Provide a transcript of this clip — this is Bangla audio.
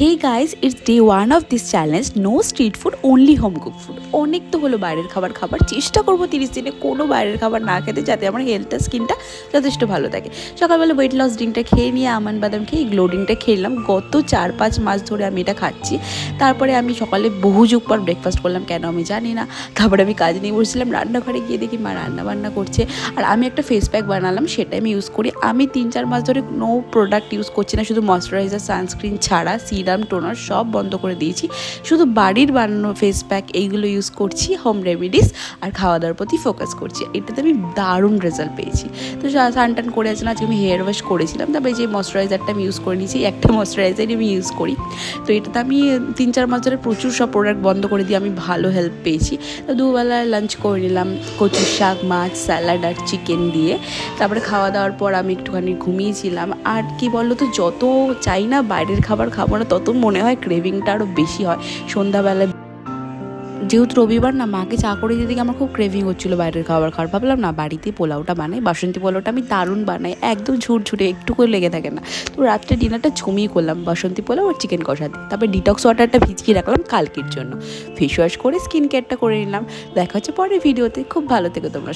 Hey guys, it's day 1 of this challenge, no street food, only home cook food. অনেক তো হলো বাইরের খাবার চেষ্টা করবো 30 দিনে কোনো বাইরের খাবার না খেতে, যাতে আমার হেলথ আর স্কিনটা যথেষ্ট ভালো থাকে। সকালবেলা ওয়েট লস ড্রিঙ্কটা খেয়ে নিয়ে আমন্ড বাদাম খেয়ে গ্লো ড্রিঙ্কটা খেলাম। গত 4-5 মাস ধরে আমি এটা খাচ্ছি। তারপরে আমি সকালে বহু যুগ পর ব্রেকফাস্ট করলাম, কেন আমি জানি না। তারপরে আমি কাজ নিয়ে বসেছিলাম, রান্নাঘরে গিয়ে দেখি মা রান্না বান্না করছে। আর আমি একটা ফেস প্যাক বানালাম, সেটা আমি ইউজ করি। আমি 3-4 মাস ধরে নো প্রোডাক্ট ইউজ করছি না, শুধু ময়শ্চারাইজার, সানস্ক্রিন ছাড়া সিরাম, টোনার সব বন্ধ করে দিয়েছি। শুধু বাড়ির বানানো ফেস প্যাক এইগুলো ইউজ করছি, হোম রেমেডিস, আর খাওয়া দাওয়ার প্রতি ফোকাস করছি। এটাতে আমি দারুণ রেজাল্ট পেয়েছি। তো স্নান টান করে আছে না, আজকে আমি হেয়ার ওয়াশ করেছিলাম। তারপরে যে ময়শ্চারাইজারটা আমি ইউজ করে নিয়েছি, একটা ময়শ্চারাইজারই আমি ইউজ করি। তো এটাতে আমি 3-4 মাস ধরে প্রচুর সব প্রোডাক্ট বন্ধ করে দিয়ে আমি ভালো হেল্প পেয়েছি। তো দুবেলা লাঞ্চ করে নিলাম কচুর শাক, মাছ, স্যালাড আর চিকেন দিয়ে। তারপরে খাওয়া দাওয়ার পর আমি একটুখানি ঘুমিয়েছিলাম। আর কি বলো তো, যত চাই না বাইরের খাবার খাবো না, তত মনে হয় ক্রেভিংটা আরও বেশি হয় সন্ধ্যাবেলায়। যেহেতু রবিবার না, মাকে চা করে দিদিকে আমার খুব ক্রেভিং হচ্ছিলো বাইরের খাবার খাওয়ার। ভাবলাম না, বাড়িতে পোলাওটা বানাই, বাসন্তী পোলাওটা আমি দারুণ বানাই, একদম ঝুরঝুরে, একটু করে লেগে থাকে না। তো রাত্রে ডিনারটা জমিয়ে করলাম বাসন্তী পোলাও আর চিকেন কষা দিয়ে। তারপরে ডিটক্স ওয়াটারটা ভিজিয়ে রাখলাম কালকের জন্য। ফেস ওয়াশ করে স্কিন কেয়ারটা করে নিলাম। দেখা হচ্ছে পরের ভিডিওতে। খুব ভালো থেকো তোমরা সব।